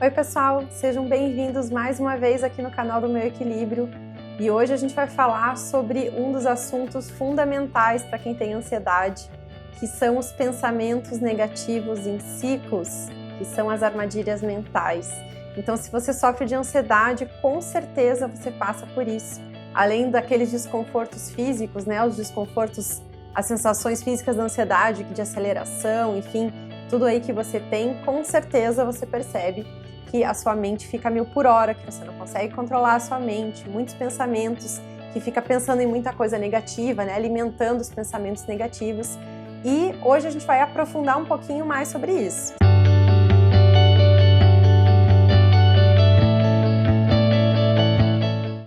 Oi pessoal, sejam bem-vindos mais uma vez aqui no canal do Meu Equilíbrio e hoje a gente vai falar sobre um dos assuntos fundamentais para quem tem ansiedade, que são os pensamentos negativos em ciclos, que são as armadilhas mentais. Então, se você sofre de ansiedade, com certeza você passa por isso. Além daqueles desconfortos físicos, né, os desconfortos, as sensações físicas da ansiedade, de aceleração, enfim, tudo aí que você tem, com certeza você percebe que a sua mente fica 1000 por hora, que você não consegue controlar a sua mente, muitos pensamentos, que fica pensando em muita coisa negativa, né, alimentando os pensamentos negativos. E hoje a gente vai aprofundar um pouquinho mais sobre isso.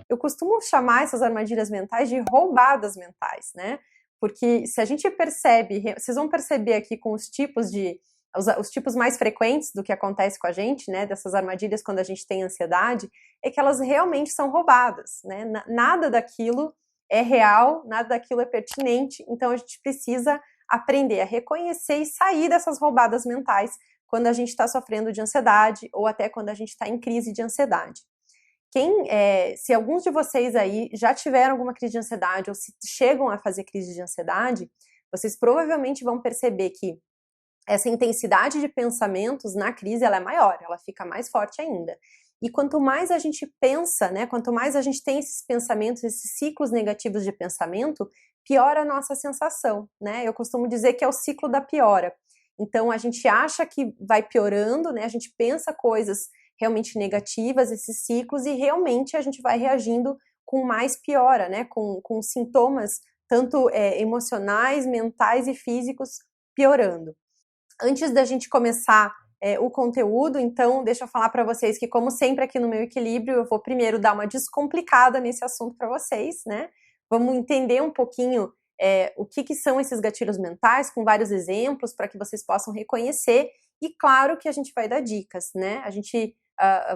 Eu costumo chamar essas armadilhas mentais de roubadas mentais, né? Porque se a gente percebe, vocês vão perceber aqui com os tipos mais frequentes do que acontece com a gente, né, dessas armadilhas quando a gente tem ansiedade, é que elas realmente são roubadas, né? Nada daquilo é real, nada daquilo é pertinente, então a gente precisa aprender a reconhecer e sair dessas roubadas mentais quando a gente está sofrendo de ansiedade ou até quando a gente está em crise de ansiedade. Se alguns de vocês aí já tiveram alguma crise de ansiedade ou se chegam a fazer crise de ansiedade, vocês provavelmente vão perceber que essa intensidade de pensamentos na crise ela é maior, ela fica mais forte ainda. E quanto mais a gente pensa, né, quanto mais a gente tem esses pensamentos, esses ciclos negativos de pensamento, piora a nossa sensação, né? Eu costumo dizer que é o ciclo da piora. Então a gente acha que vai piorando, né? A gente pensa coisas realmente negativas, esses ciclos, e realmente a gente vai reagindo com mais piora, né? Com sintomas tanto emocionais, mentais e físicos piorando. Antes da gente começar o conteúdo, então deixa eu falar para vocês que, como sempre aqui no Meu Equilíbrio, eu vou primeiro dar uma descomplicada nesse assunto para vocês, né? Vamos entender um pouquinho o que são esses gatilhos mentais, com vários exemplos, para que vocês possam reconhecer, e claro que a gente vai dar dicas, né?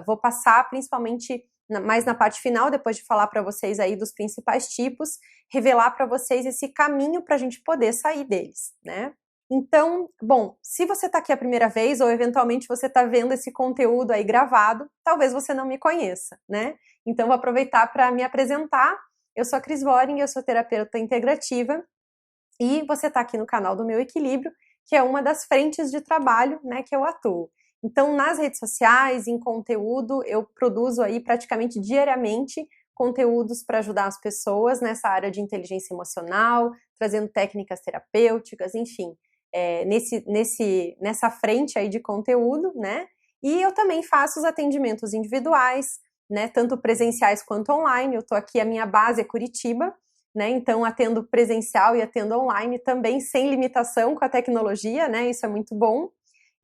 Vou passar principalmente mais na parte final, depois de falar para vocês aí dos principais tipos, revelar para vocês esse caminho para a gente poder sair deles, né? Então, bom, se você está aqui a primeira vez ou eventualmente você está vendo esse conteúdo aí gravado, talvez você não me conheça, né? Então, vou aproveitar para me apresentar. Eu sou a Cris Voring, eu sou terapeuta integrativa e você está aqui no canal do Meu Equilíbrio, que é uma das frentes de trabalho, né, que eu atuo. Então, nas redes sociais, em conteúdo, eu produzo aí praticamente diariamente conteúdos para ajudar as pessoas nessa área de inteligência emocional, trazendo técnicas terapêuticas, enfim. Nessa frente aí de conteúdo, né? E eu também faço os atendimentos individuais, né? Tanto presenciais quanto online. Eu tô aqui, a minha base é Curitiba, né? Então atendo presencial e atendo online também sem limitação com a tecnologia, né? Isso é muito bom.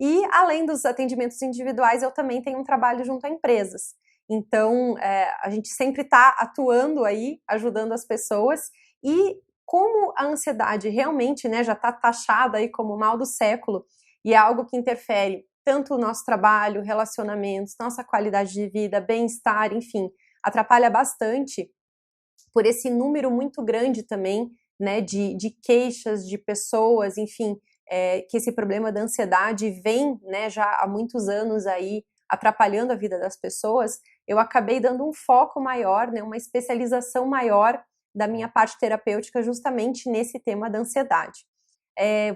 E além dos atendimentos individuais, eu também tenho um trabalho junto a empresas. Então a gente sempre está atuando aí, ajudando as pessoas. E como a ansiedade realmente, né, já está taxada aí como o mal do século e é algo que interfere tanto o nosso trabalho, relacionamentos, nossa qualidade de vida, bem-estar, enfim, atrapalha bastante por esse número muito grande também, né, de queixas de pessoas, enfim, que esse problema da ansiedade vem, né, já há muitos anos aí atrapalhando a vida das pessoas. Eu acabei dando um foco maior, né, uma especialização maior da minha parte terapêutica justamente nesse tema da ansiedade.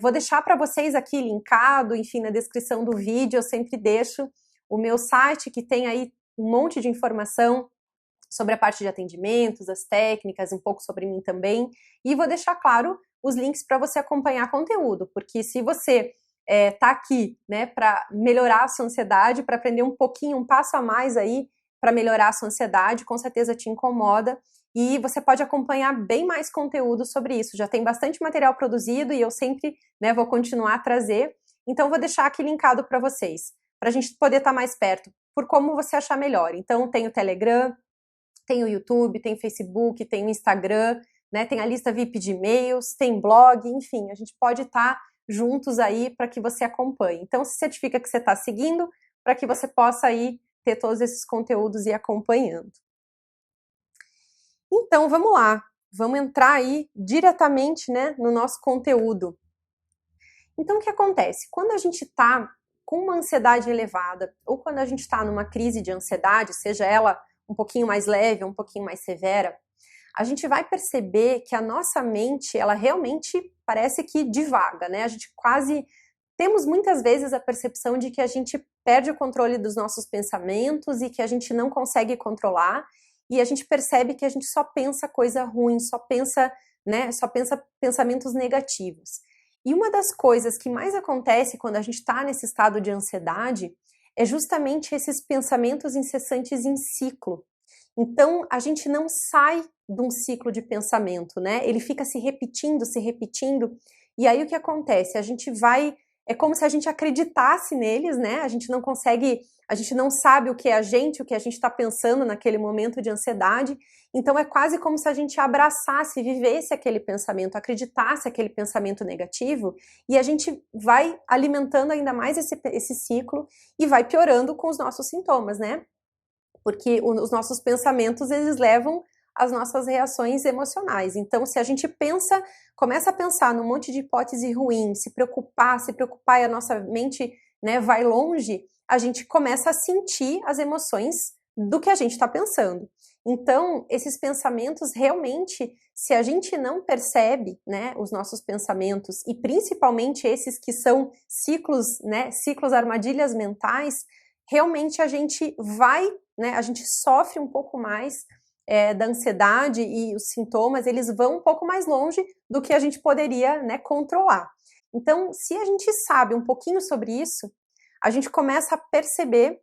Vou deixar para vocês aqui linkado, enfim, na descrição do vídeo, eu sempre deixo o meu site, que tem aí um monte de informação sobre a parte de atendimentos, as técnicas, um pouco sobre mim também, e vou deixar, claro, os links para você acompanhar conteúdo, porque se você tá aqui, né, para melhorar a sua ansiedade, para aprender um pouquinho, um passo a mais aí, para melhorar a sua ansiedade, com certeza te incomoda, e você pode acompanhar bem mais conteúdo sobre isso. Já tem bastante material produzido e eu sempre, né, vou continuar a trazer. Então, vou deixar aqui linkado para vocês, para a gente poder estar mais perto, por como você achar melhor. Então, tem o Telegram, tem o YouTube, tem o Facebook, tem o Instagram, né, tem a lista VIP de e-mails, tem blog, enfim, a gente pode estar juntos aí para que você acompanhe. Então, se certifica que você está seguindo, para que você possa aí ter todos esses conteúdos e ir acompanhando. Então, vamos lá. Vamos entrar aí diretamente, né, no nosso conteúdo. Então, o que acontece? Quando a gente está com uma ansiedade elevada, ou quando a gente está numa crise de ansiedade, seja ela um pouquinho mais leve, um pouquinho mais severa, a gente vai perceber que a nossa mente, ela realmente parece que divaga, né? A gente quase temos muitas vezes a percepção de que a gente perde o controle dos nossos pensamentos e que a gente não consegue controlar, e a gente percebe que a gente só pensa coisa ruim, só pensa, né, só pensa pensamentos negativos. E uma das coisas que mais acontece quando a gente está nesse estado de ansiedade é justamente esses pensamentos incessantes em ciclo. Então, a gente não sai de um ciclo de pensamento, né? Ele fica se repetindo, e aí o que acontece? A gente vai, é como se a gente acreditasse neles, né? A gente não consegue, a gente não sabe o que é o que a gente está pensando naquele momento de ansiedade, então é quase como se a gente abraçasse, vivesse aquele pensamento, acreditasse aquele pensamento negativo, e a gente vai alimentando ainda mais esse ciclo e vai piorando com os nossos sintomas, né? Porque os nossos pensamentos, eles levam às nossas reações emocionais. Então, se a gente começa a pensar num monte de hipótese ruim, se preocupar e a nossa mente, né, vai longe, a gente começa a sentir as emoções do que a gente está pensando. Então, esses pensamentos realmente, se a gente não percebe, né, os nossos pensamentos, e principalmente esses que são ciclos, né, armadilhas mentais, realmente a gente vai, né, a gente sofre um pouco mais da ansiedade, e os sintomas, eles vão um pouco mais longe do que a gente poderia, né, controlar. Então, se a gente sabe um pouquinho sobre isso, a gente começa a perceber,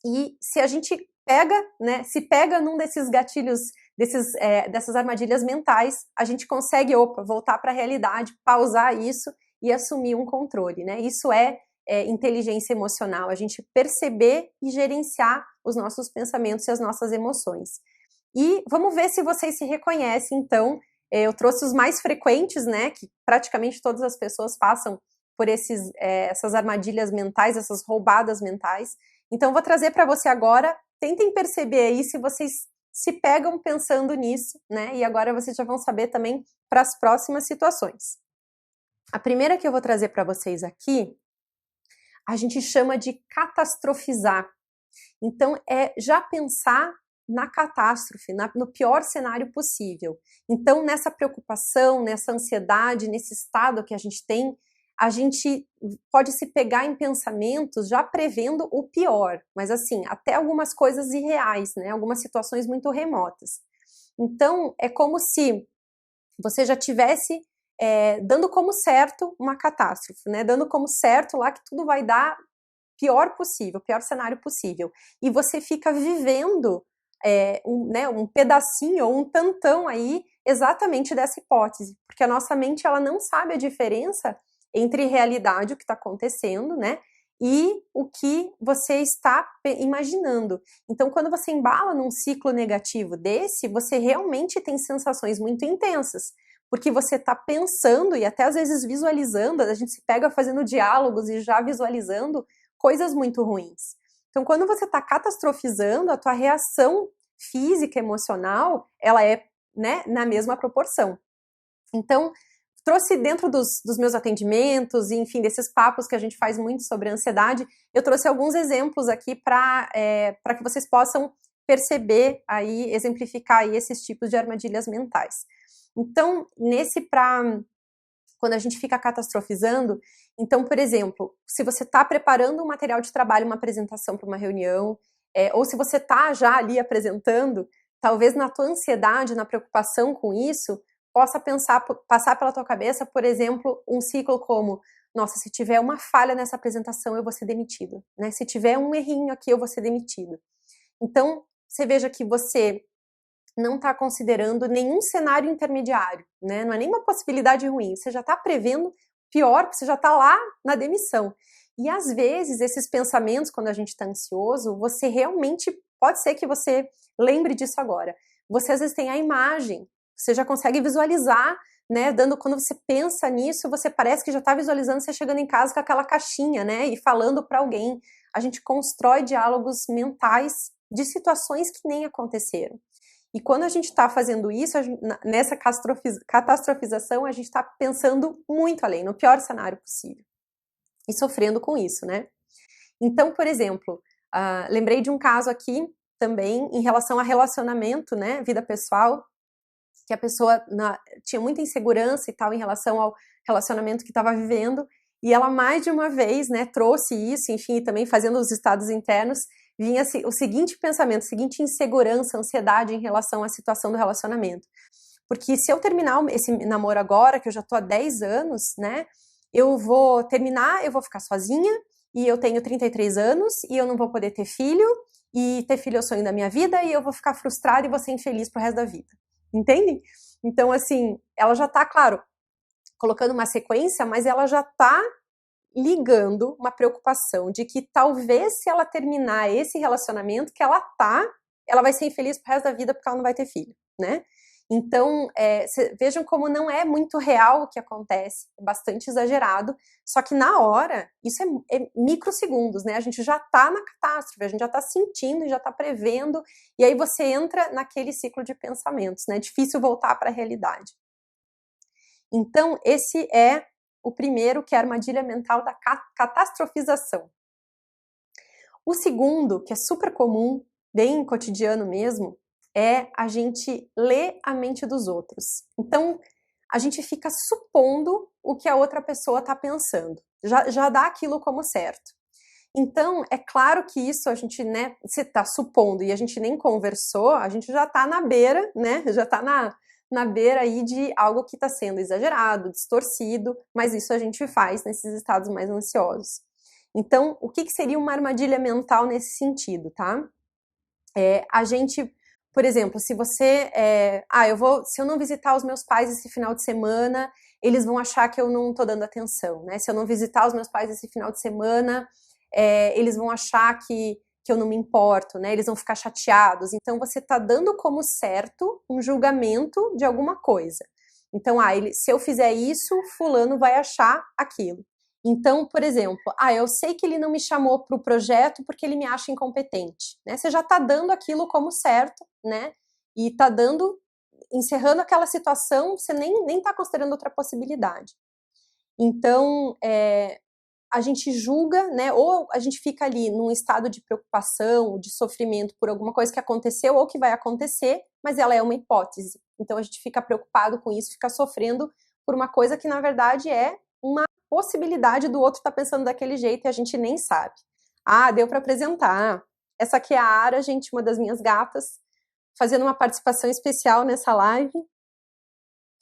e se a gente pega, né, se pega num desses gatilhos, dessas armadilhas mentais, a gente consegue, voltar para a realidade, pausar isso e assumir um controle, né? Isso é inteligência emocional, a gente perceber e gerenciar os nossos pensamentos e as nossas emoções. E vamos ver se vocês se reconhecem, então. Eu trouxe os mais frequentes, né, que praticamente todas as pessoas passam por essas armadilhas mentais, essas roubadas mentais. Então, vou trazer para você agora, tentem perceber aí se vocês se pegam pensando nisso, né, e agora vocês já vão saber também para as próximas situações. A primeira que eu vou trazer para vocês aqui, a gente chama de catastrofizar. Então, é já pensar na catástrofe, no pior cenário possível. Então, nessa preocupação, nessa ansiedade, nesse estado que a gente pode se pegar em pensamentos já prevendo o pior, mas assim, até algumas coisas irreais, né? Algumas situações muito remotas. Então, é como se você já tivesse dando como certo uma catástrofe, né? Dando como certo lá que tudo vai dar pior possível, pior cenário possível. E você fica vivendo um pedacinho ou um tantão aí exatamente dessa hipótese, porque a nossa mente, ela não sabe a diferença entre realidade, o que está acontecendo, né, e o que você está imaginando. Então, quando você embala num ciclo negativo desse, você realmente tem sensações muito intensas, porque você está pensando e até às vezes visualizando, a gente se pega fazendo diálogos e já visualizando coisas muito ruins. Então, quando você está catastrofizando, a tua reação física, emocional, ela é, né, na mesma proporção. Então, trouxe dentro dos meus atendimentos, e, enfim, desses papos que a gente faz muito sobre ansiedade, eu trouxe alguns exemplos aqui para que vocês possam perceber aí, exemplificar aí esses tipos de armadilhas mentais. Então, quando a gente fica catastrofizando, então, por exemplo, se você está preparando um material de trabalho, uma apresentação para uma reunião, ou se você está já ali apresentando, talvez na tua ansiedade, na preocupação com isso, possa passar pela tua cabeça, por exemplo, um ciclo como, nossa, se tiver uma falha nessa apresentação, eu vou ser demitido, né? Se tiver um errinho aqui, eu vou ser demitido. Então, você veja que você não está considerando nenhum cenário intermediário, né? Não é nenhuma possibilidade ruim, você já está prevendo pior, você já está lá na demissão. E às vezes, esses pensamentos, quando a gente está ansioso, você realmente, pode ser que você lembre disso agora, você às vezes tem a imagem, você já consegue visualizar, né, quando você pensa nisso, você parece que já está visualizando você chegando em casa com aquela caixinha, né, e falando para alguém. A gente constrói diálogos mentais de situações que nem aconteceram. E quando a gente está fazendo isso, nessa catastrofização, a gente está pensando muito além, no pior cenário possível. E sofrendo com isso, né? Então, por exemplo, lembrei de um caso aqui também em relação a relacionamento, né, vida pessoal, que a pessoa tinha muita insegurança e tal em relação ao relacionamento que estava vivendo, e ela mais de uma vez, né, trouxe isso, enfim, também fazendo os estados internos, vinha o seguinte pensamento, a seguinte insegurança, ansiedade em relação à situação do relacionamento. Porque se eu terminar esse namoro agora, que eu já tô há 10 anos, né, eu vou terminar, eu vou ficar sozinha, e eu tenho 33 anos, e eu não vou poder ter filho, e ter filho é o sonho da minha vida, e eu vou ficar frustrada e vou ser infeliz pro resto da vida. Entende? Então, assim, ela já tá, claro, colocando uma sequência, mas ela já tá ligando uma preocupação de que talvez se ela terminar esse relacionamento que ela vai ser infeliz pro resto da vida porque ela não vai ter filho, né? Então, vejam como não é muito real o que acontece, é bastante exagerado, só que na hora, isso é microsegundos, né? A gente já tá na catástrofe, a gente já tá sentindo, já tá prevendo, e aí você entra naquele ciclo de pensamentos, né? É difícil voltar para a realidade. Então, esse é o primeiro, que é a armadilha mental da catastrofização. O segundo, que é super comum, bem cotidiano mesmo, é a gente ler a mente dos outros. Então, a gente fica supondo o que a outra pessoa está pensando. Já dá aquilo como certo. Então, é claro que isso a gente, né, se está supondo e a gente nem conversou, a gente já está na beira, né, já está na beira aí de algo que está sendo exagerado, distorcido, mas isso a gente faz nesses estados mais ansiosos. Então, o que seria uma armadilha mental nesse sentido, tá? A gente, por exemplo, se você, se eu não visitar os meus pais esse final de semana, eles vão achar que eu não estou dando atenção, né? Se eu não visitar os meus pais esse final de semana, eles vão achar que eu não me importo, né? Eles vão ficar chateados. Então, você está dando como certo um julgamento de alguma coisa. Então, se eu fizer isso, fulano vai achar aquilo. Então, por exemplo, eu sei que ele não me chamou para o projeto porque ele me acha incompetente, né? Você já está dando aquilo como certo, né? E está encerrando aquela situação, você nem está considerando outra possibilidade. Então, a gente julga, né? Ou a gente fica ali num estado de preocupação, de sofrimento por alguma coisa que aconteceu ou que vai acontecer, mas ela é uma hipótese. Então, a gente fica preocupado com isso, fica sofrendo por uma coisa que, na verdade, é uma possibilidade do outro estar pensando daquele jeito e a gente nem sabe. Deu para apresentar. Essa aqui é a Ara, gente, uma das minhas gatas, fazendo uma participação especial nessa live.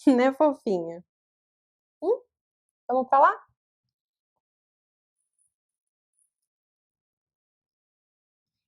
Né, fofinha? Vamos para lá?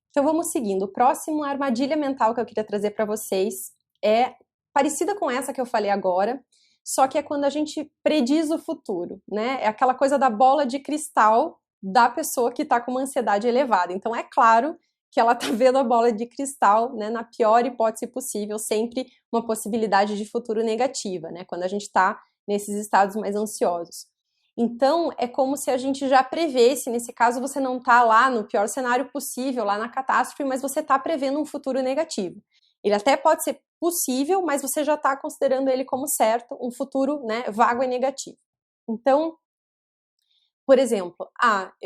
Então vamos seguindo. O próximo, a armadilha mental que eu queria trazer para vocês é parecida com essa que eu falei agora, só que é quando a gente prediz o futuro, né? É aquela coisa da bola de cristal da pessoa que está com uma ansiedade elevada. Então é claro que ela está vendo a bola de cristal, né, na pior hipótese possível, sempre uma possibilidade de futuro negativa, né? Quando a gente está nesses estados mais ansiosos. Então, é como se a gente já prevesse, nesse caso você não está lá no pior cenário possível, lá na catástrofe, mas você está prevendo um futuro negativo. Ele até pode ser possível, mas você já está considerando ele como certo, um futuro, né, vago e negativo. Então, por exemplo,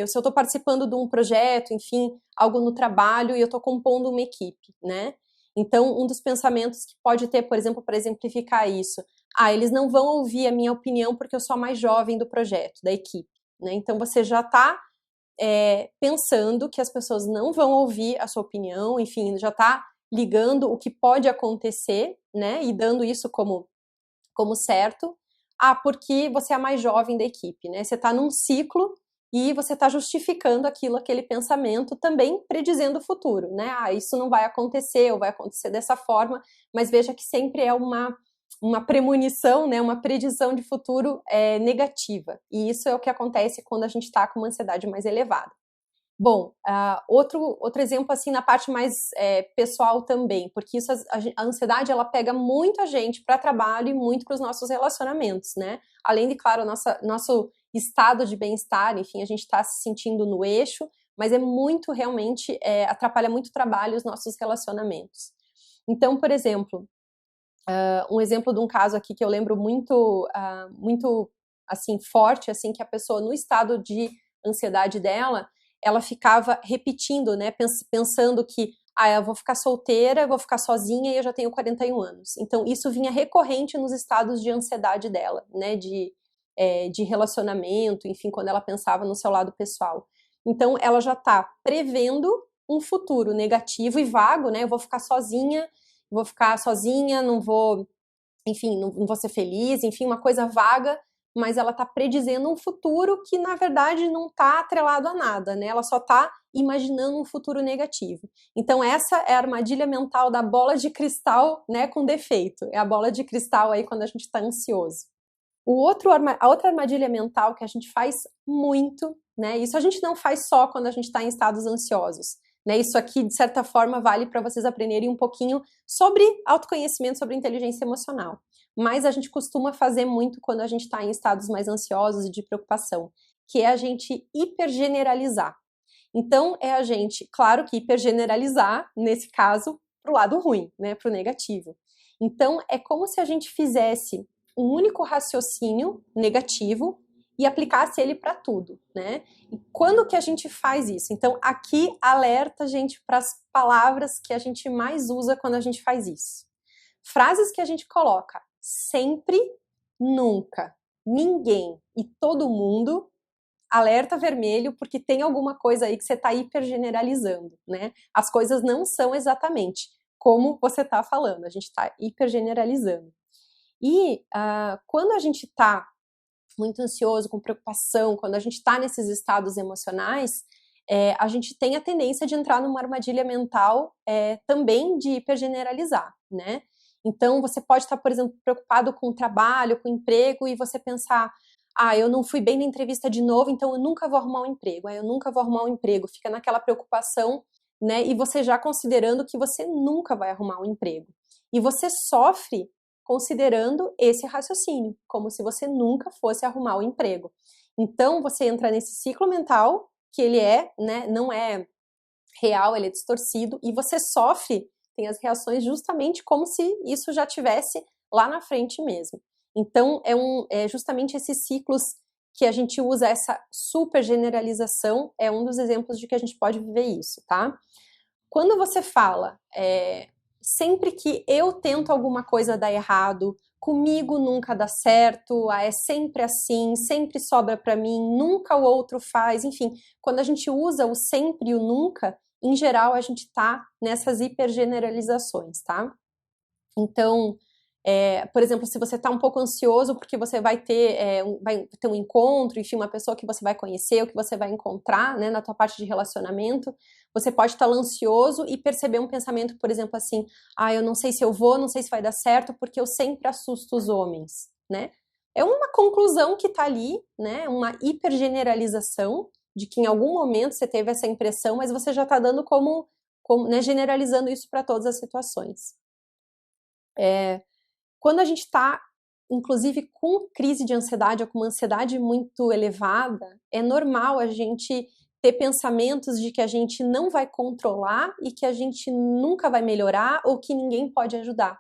se eu estou participando de um projeto, enfim, algo no trabalho e eu estou compondo uma equipe, né? Então, um dos pensamentos que pode ter, por exemplo, para exemplificar isso, eles não vão ouvir a minha opinião porque eu sou a mais jovem do projeto, da equipe, né? Então, você já está pensando que as pessoas não vão ouvir a sua opinião, enfim, já está ligando o que pode acontecer, né? E dando isso como certo. Porque você é a mais jovem da equipe, né? Você está num ciclo e você está justificando aquele pensamento, também predizendo o futuro, né? Isso não vai acontecer, ou vai acontecer dessa forma, mas veja que sempre é uma premonição, né? Uma predição de futuro negativa. E isso é o que acontece quando a gente está com uma ansiedade mais elevada. Bom, outro exemplo assim na parte mais pessoal também, porque isso, a ansiedade ela pega muito a gente para trabalho e muito para os nossos relacionamentos, né? Além de, claro, nosso estado de bem-estar, enfim, a gente está se sentindo no eixo, mas é muito, realmente, atrapalha muito o trabalho e os nossos relacionamentos. Então, por exemplo, um exemplo de um caso aqui que eu lembro muito, muito assim, forte, assim, que a pessoa, no estado de ansiedade dela, ela ficava repetindo, né, pensando que eu vou ficar solteira, eu vou ficar sozinha e eu já tenho 41 anos. Então, isso vinha recorrente nos estados de ansiedade dela, né, de relacionamento, enfim, quando ela pensava no seu lado pessoal. Então, ela já está prevendo um futuro negativo e vago, né, eu vou ficar sozinha, não vou, enfim, não vou ser feliz, enfim, uma coisa vaga, mas ela está predizendo um futuro que, na verdade, não está atrelado a nada, né? Ela só está imaginando um futuro negativo. Então, essa é a armadilha mental da bola de cristal, né, com defeito. É a bola de cristal aí quando a gente está ansioso. A outra armadilha mental que a gente faz muito, né? Isso a gente não faz só quando a gente está em estados ansiosos. Né, isso aqui, de certa forma, vale para vocês aprenderem um pouquinho sobre autoconhecimento, sobre inteligência emocional. Mas a gente costuma fazer muito quando a gente está em estados mais ansiosos e de preocupação, que é a gente hipergeneralizar. Então, é a gente, claro que hipergeneralizar, nesse caso, para o lado ruim, né, para o negativo. Então, é como se a gente fizesse um único raciocínio negativo e aplicasse ele para tudo, né? E quando que a gente faz isso? Então, aqui alerta, gente, para as palavras que a gente mais usa quando a gente faz isso. Frases que a gente coloca sempre, nunca, ninguém e todo mundo, alerta vermelho, porque tem alguma coisa aí que você está hipergeneralizando, né? As coisas não são exatamente como você está falando, a gente está hipergeneralizando. E quando a gente está muito ansioso, com preocupação, quando a gente está nesses estados emocionais, a gente tem a tendência de entrar numa armadilha mental também de hipergeneralizar, né? Então, você pode estar, por exemplo, preocupado com o trabalho, com o emprego, e você pensar, eu não fui bem na entrevista de novo, então eu nunca vou arrumar um emprego, eu nunca vou arrumar um emprego. Fica naquela preocupação, né? E você já considerando que você nunca vai arrumar um emprego. E você sofre considerando esse raciocínio, como se você nunca fosse arrumar o emprego. Então, você entra nesse ciclo mental, que ele né, não é real, ele é distorcido, e você sofre, tem as reações justamente como se isso já tivesse lá na frente mesmo. Então, é justamente esses ciclos que a gente usa, essa super generalização, é um dos exemplos de que a gente pode viver isso, tá? Quando você fala, sempre que eu tento alguma coisa dar errado, comigo nunca dá certo, é sempre assim, sempre sobra para mim, nunca o outro faz, enfim, quando a gente usa o sempre e o nunca, em geral a gente tá nessas hipergeneralizações, tá? Então, por exemplo, se você está um pouco ansioso porque você vai ter um encontro, enfim, uma pessoa que você vai conhecer, ou que você vai encontrar, né, na tua parte de relacionamento, você pode estar ansioso e perceber um pensamento, por exemplo, assim, eu não sei se eu vou, não sei se vai dar certo, porque eu sempre assusto os homens, né? É uma conclusão que está ali, né, uma hipergeneralização de que em algum momento você teve essa impressão, mas você já está dando como né, generalizando isso para todas as situações. Quando a gente está, inclusive, com crise de ansiedade ou com uma ansiedade muito elevada, é normal a gente ter pensamentos de que a gente não vai controlar e que a gente nunca vai melhorar ou que ninguém pode ajudar.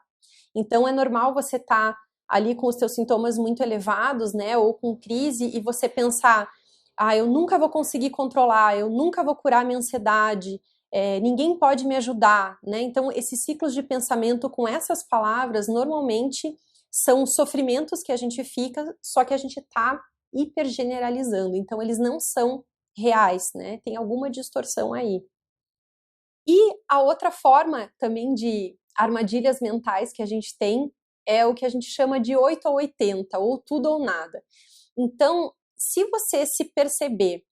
Então, é normal você estar ali com os seus sintomas muito elevados, né, ou com crise, e você pensar, eu nunca vou conseguir controlar, eu nunca vou curar minha ansiedade, ninguém pode me ajudar, né? Então, esses ciclos de pensamento com essas palavras, normalmente, são sofrimentos que a gente fica, só que a gente está hipergeneralizando. Então, eles não são reais, né? Tem alguma distorção aí. E a outra forma também de armadilhas mentais que a gente tem é o que a gente chama de 8 ou 80, ou tudo ou nada. Então, se você se perceber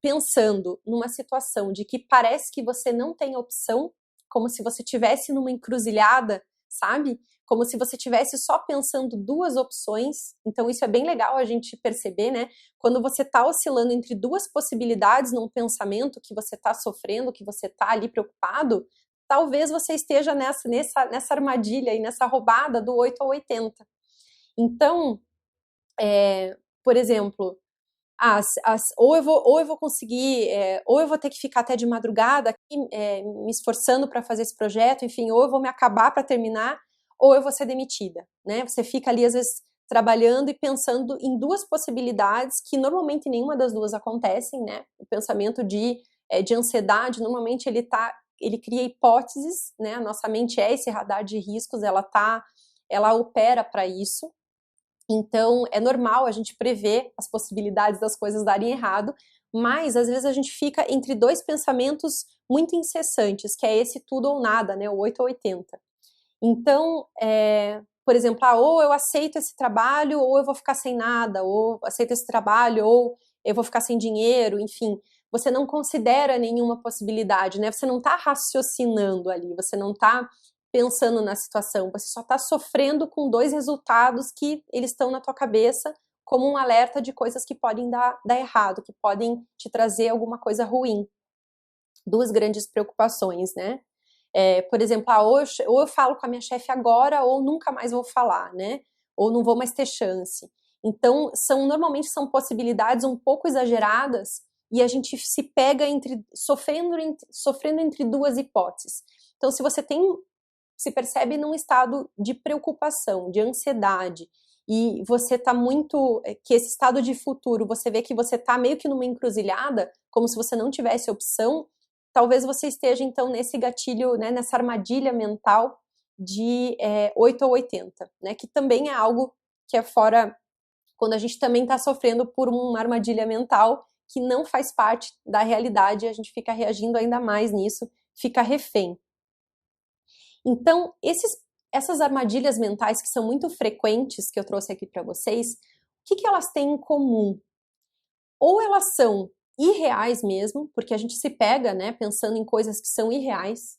pensando numa situação de que parece que você não tem opção, como se você estivesse numa encruzilhada, sabe? Como se você estivesse só pensando duas opções. Então, isso é bem legal a gente perceber, né? Quando você está oscilando entre duas possibilidades num pensamento que você está sofrendo, que você está ali preocupado, talvez você esteja nessa armadilha e nessa roubada do 8 ou 80. Então, por exemplo, ou eu vou conseguir, ou eu vou ter que ficar até de madrugada aqui, me esforçando para fazer esse projeto, enfim, ou eu vou me acabar para terminar, ou eu vou ser demitida, né? Você fica ali, às vezes, trabalhando e pensando em duas possibilidades que normalmente nenhuma das duas acontecem, né? O pensamento de ansiedade, normalmente ele cria hipóteses, né? A nossa mente é esse radar de riscos, ela opera para isso. Então, é normal a gente prever as possibilidades das coisas darem errado, mas às vezes a gente fica entre dois pensamentos muito incessantes, que é esse tudo ou nada, né? O 8 ou 80. Então, por exemplo, ou eu aceito esse trabalho, ou eu vou ficar sem nada, ou aceito esse trabalho, ou eu vou ficar sem dinheiro, enfim. Você não considera nenhuma possibilidade, né? Você não está raciocinando ali, você não está pensando na situação, você só está sofrendo com dois resultados que eles estão na tua cabeça como um alerta de coisas que podem dar errado, que podem te trazer alguma coisa ruim. Duas grandes preocupações, né? Por exemplo, ou eu falo com a minha chefe agora, ou nunca mais vou falar, né? Ou não vou mais ter chance. Então, normalmente são possibilidades um pouco exageradas e a gente se pega sofrendo entre duas hipóteses. Então, se você se percebe num estado de preocupação, de ansiedade, e você está que esse estado de futuro, você vê que você está meio que numa encruzilhada, como se você não tivesse opção, talvez você esteja, então, nesse gatilho, né, nessa armadilha mental de 8 ou 80, né, que também é algo que é fora, quando a gente também está sofrendo por uma armadilha mental que não faz parte da realidade, a gente fica reagindo ainda mais nisso, fica refém. Então, essas armadilhas mentais que são muito frequentes, que eu trouxe aqui para vocês, o que elas têm em comum? Ou elas são irreais mesmo, porque a gente se pega, né, pensando em coisas que são irreais,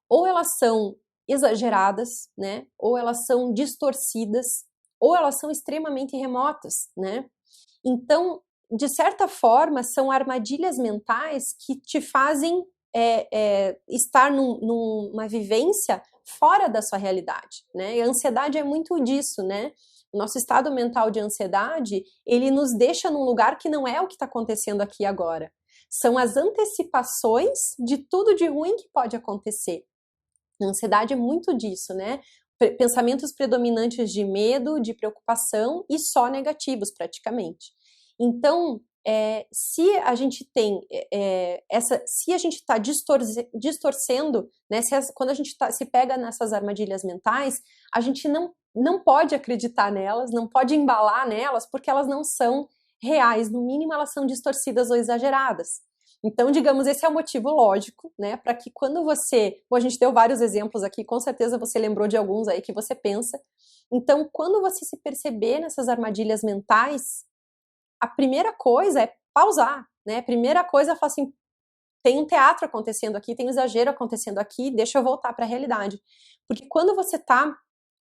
ou elas são exageradas, né, ou elas são distorcidas, ou elas são extremamente remotas, né? Então, de certa forma, são armadilhas mentais que te fazem estar numa vivência fora da sua realidade, né? E a ansiedade é muito disso, né? O nosso estado mental de ansiedade, ele nos deixa num lugar que não é o que está acontecendo aqui agora. São as antecipações de tudo de ruim que pode acontecer. A ansiedade é muito disso, né? Pensamentos predominantes de medo, de preocupação e só negativos, praticamente. Então, se a gente tem se a gente está distorcendo, né, quando a gente se pega nessas armadilhas mentais, a gente não pode acreditar nelas, não pode embalar nelas, porque elas não são reais, no mínimo elas são distorcidas ou exageradas. Então, digamos, esse é o motivo lógico, né, para que quando a gente deu vários exemplos aqui, com certeza você lembrou de alguns aí que você pensa. Então, quando você se perceber nessas armadilhas mentais, a primeira coisa é pausar, né? A primeira coisa é falar assim, tem um teatro acontecendo aqui, tem um exagero acontecendo aqui, deixa eu voltar para a realidade. Porque quando você está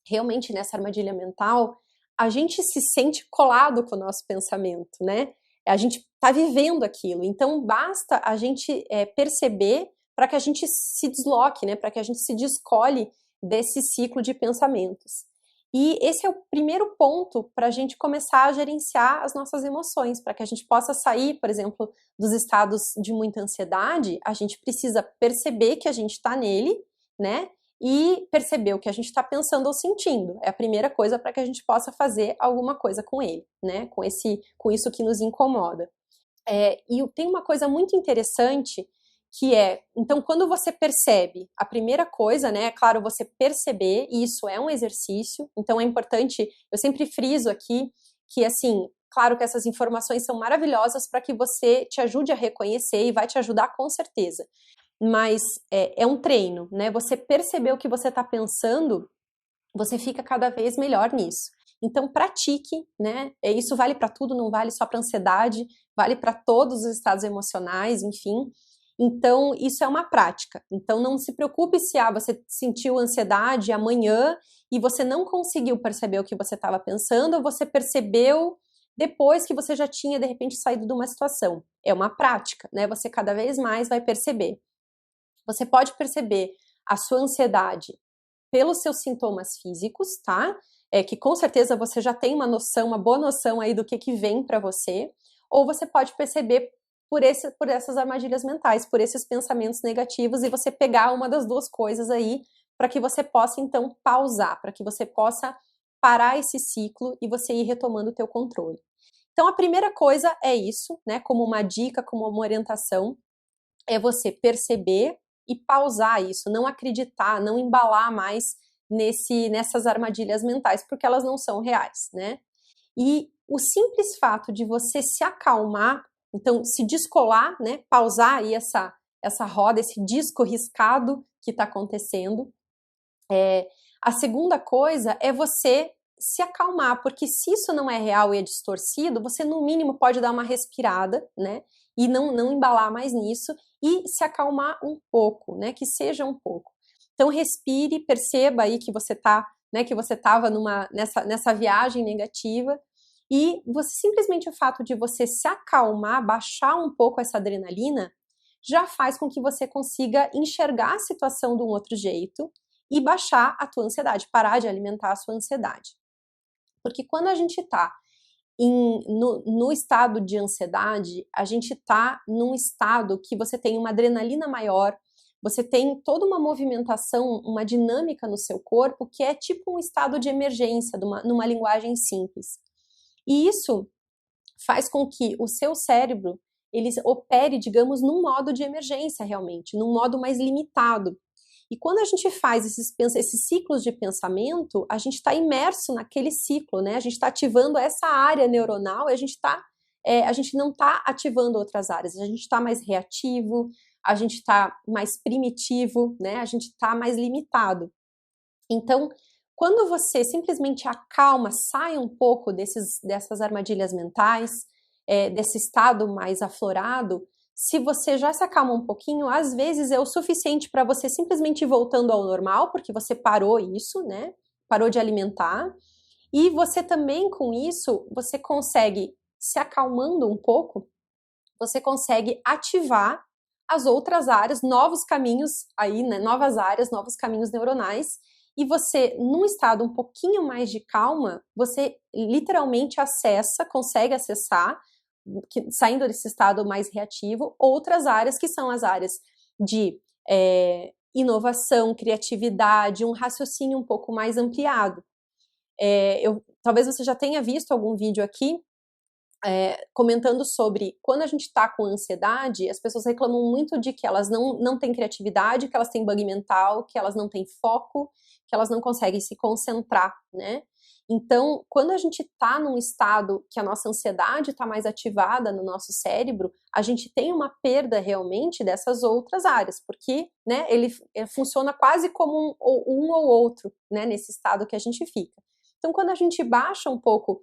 realmente nessa armadilha mental, a gente se sente colado com o nosso pensamento, né? A gente está vivendo aquilo. Então, basta a gente perceber para que a gente se desloque, né? Para que a gente se descole desse ciclo de pensamentos. E esse é o primeiro ponto para a gente começar a gerenciar as nossas emoções, para que a gente possa sair, por exemplo, dos estados de muita ansiedade, a gente precisa perceber que a gente está nele, né? E perceber o que a gente está pensando ou sentindo. É a primeira coisa para que a gente possa fazer alguma coisa com ele, né? Com isso que nos incomoda. E tem uma coisa muito interessante que então, quando você percebe, a primeira coisa, né, é claro, você perceber, e isso é um exercício, então é importante, eu sempre friso aqui, que assim, claro que essas informações são maravilhosas para que você te ajude a reconhecer e vai te ajudar com certeza, mas é um treino, né, você perceber o que você está pensando, você fica cada vez melhor nisso. Então, pratique, né, isso vale para tudo, não vale só para ansiedade, vale para todos os estados emocionais, enfim. Então, isso é uma prática. Então, não se preocupe se você sentiu ansiedade amanhã e você não conseguiu perceber o que você estava pensando, ou você percebeu depois que você já tinha, de repente, saído de uma situação. É uma prática, né? Você cada vez mais vai perceber. Você pode perceber a sua ansiedade pelos seus sintomas físicos, tá? Que com certeza você já tem uma boa noção aí do que vem para você, ou você pode perceber por essas armadilhas mentais, por esses pensamentos negativos, e você pegar uma das duas coisas aí para que você possa, então, pausar, para que você possa parar esse ciclo e você ir retomando o teu controle. Então, a primeira coisa é isso, né? Como uma dica, como uma orientação, é você perceber e pausar isso, não acreditar, não embalar mais nessas armadilhas mentais, porque elas não são reais, né? E o simples fato de você se acalmar, então se descolar, né? Pausar aí essa roda, esse disco riscado que está acontecendo. A segunda coisa é você se acalmar, porque se isso não é real e é distorcido, você no mínimo pode dar uma respirada, né? E não embalar mais nisso e se acalmar um pouco, né? Que seja um pouco. Então respire, perceba aí que você tá, né? Que você estava nessa viagem negativa e você simplesmente o fato de você se acalmar, baixar um pouco essa adrenalina, já faz com que você consiga enxergar a situação de um outro jeito e baixar a tua ansiedade, parar de alimentar a sua ansiedade. Porque quando a gente está no estado de ansiedade, a gente está num estado que você tem uma adrenalina maior, você tem toda uma movimentação, uma dinâmica no seu corpo que é tipo um estado de emergência, numa linguagem simples. E isso faz com que o seu cérebro ele opere, digamos, num modo de emergência realmente, num modo mais limitado. E quando a gente faz esses ciclos de pensamento, a gente está imerso naquele ciclo, né? A gente está ativando essa área neuronal e a gente não está ativando outras áreas. A gente está mais reativo, a gente está mais primitivo, né? A gente está mais limitado. Então, quando você simplesmente acalma, sai um pouco dessas armadilhas mentais, desse estado mais aflorado, se você já se acalma um pouquinho, às vezes é o suficiente para você simplesmente ir voltando ao normal, porque você parou isso, né? Parou de alimentar. E você também, com isso, você consegue, se acalmando um pouco, você consegue ativar as outras áreas, novos caminhos aí, né? Novas áreas, novos caminhos neuronais. E você, num estado um pouquinho mais de calma, você literalmente consegue acessar, saindo desse estado mais reativo, outras áreas que são as áreas de inovação, criatividade, um raciocínio um pouco mais ampliado. Talvez você já tenha visto algum vídeo aqui comentando sobre quando a gente está com ansiedade, as pessoas reclamam muito de que elas não têm criatividade, que elas têm bug mental, que elas não têm foco, que elas não conseguem se concentrar, né? Então, quando a gente está num estado que a nossa ansiedade está mais ativada no nosso cérebro, a gente tem uma perda realmente dessas outras áreas, porque, né, ele funciona quase como um ou outro, né, nesse estado que a gente fica. Então, quando a gente baixa um pouco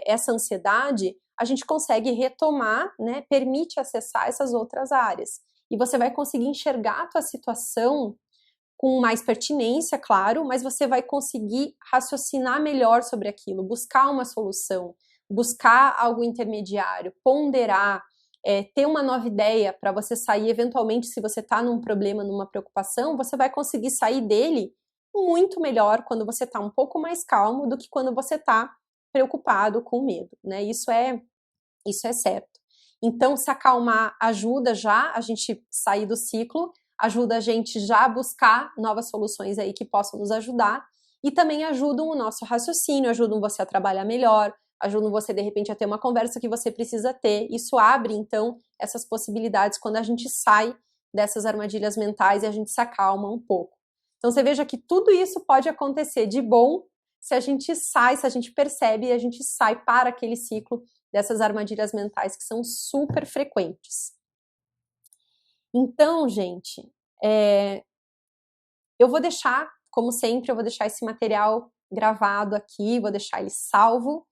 essa ansiedade, a gente consegue retomar, né, permite acessar essas outras áreas. E você vai conseguir enxergar a tua situação com mais pertinência, claro, mas você vai conseguir raciocinar melhor sobre aquilo, buscar uma solução, buscar algo intermediário, ponderar, ter uma nova ideia para você sair, eventualmente, se você está num problema, numa preocupação, você vai conseguir sair dele muito melhor quando você está um pouco mais calmo do que quando você está preocupado, com medo, né? Isso é certo. Então, se acalmar ajuda já a gente sair do ciclo, ajuda a gente já a buscar novas soluções aí que possam nos ajudar e também ajudam o nosso raciocínio, ajudam você a trabalhar melhor, ajudam você, de repente, a ter uma conversa que você precisa ter. Isso abre, então, essas possibilidades quando a gente sai dessas armadilhas mentais e a gente se acalma um pouco. Então, você veja que tudo isso pode acontecer de bom se a gente sai, se a gente percebe e a gente sai para aquele ciclo dessas armadilhas mentais que são super frequentes. Então, gente, eu vou deixar, como sempre, eu vou deixar esse material gravado aqui, vou deixar ele salvo,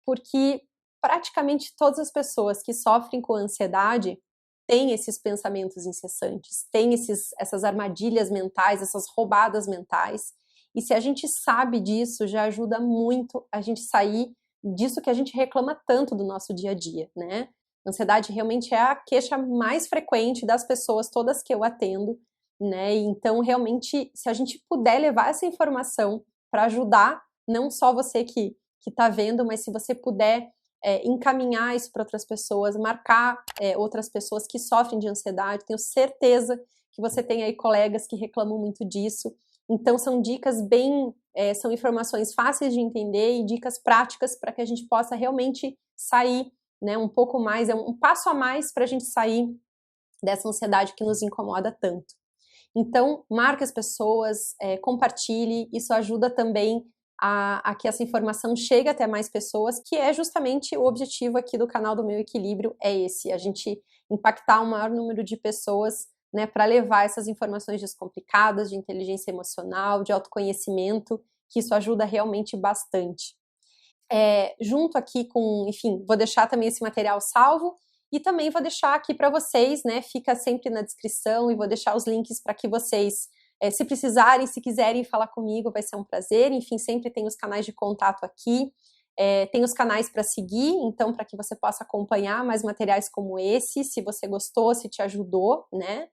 porque praticamente todas as pessoas que sofrem com ansiedade têm esses pensamentos incessantes, têm essas armadilhas mentais, essas roubadas mentais, e se a gente sabe disso, já ajuda muito a gente sair disso que a gente reclama tanto do nosso dia a dia, né? Ansiedade realmente é a queixa mais frequente das pessoas todas que eu atendo, né? Então, realmente, se a gente puder levar essa informação para ajudar, não só você que está vendo, mas se você puder encaminhar isso para outras pessoas, marcar outras pessoas que sofrem de ansiedade, tenho certeza que você tem aí colegas que reclamam muito disso. Então, são dicas bem são informações fáceis de entender e dicas práticas para que a gente possa realmente sair, né, um pouco mais, um passo a mais para a gente sair dessa ansiedade que nos incomoda tanto. Então, marque as pessoas, compartilhe, isso ajuda também a que essa informação chegue até mais pessoas, que é justamente o objetivo aqui do canal do Meu Equilíbrio, é esse, a gente impactar o maior número de pessoas, né, para levar essas informações descomplicadas de inteligência emocional, de autoconhecimento, que isso ajuda realmente bastante. Junto aqui com, enfim, vou deixar também esse material salvo, e também vou deixar aqui para vocês, né, fica sempre na descrição, e vou deixar os links para que vocês, se precisarem, se quiserem falar comigo, vai ser um prazer. Enfim, sempre tem os canais de contato aqui, tem os canais para seguir, então para que você possa acompanhar mais materiais como esse, se você gostou, se te ajudou, né?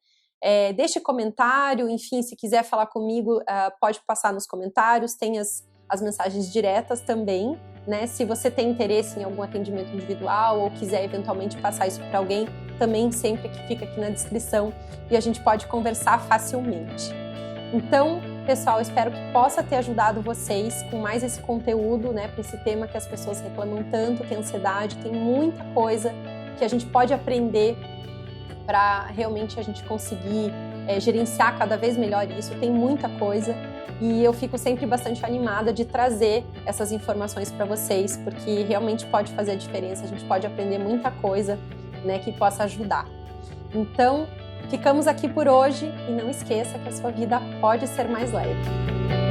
Deixe comentário, enfim, se quiser falar comigo, pode passar nos comentários, tem as mensagens diretas também, né? Se você tem interesse em algum atendimento individual ou quiser eventualmente passar isso para alguém, também sempre que fica aqui na descrição e a gente pode conversar facilmente. Então, pessoal, espero que possa ter ajudado vocês com mais esse conteúdo, né, para esse tema que as pessoas reclamam tanto, que é a ansiedade. Tem muita coisa que a gente pode aprender para realmente a gente conseguir gerenciar cada vez melhor isso. Tem muita coisa e eu fico sempre bastante animada de trazer essas informações para vocês, porque realmente pode fazer a diferença, a gente pode aprender muita coisa, né, que possa ajudar. Então, ficamos aqui por hoje e não esqueça que a sua vida pode ser mais leve.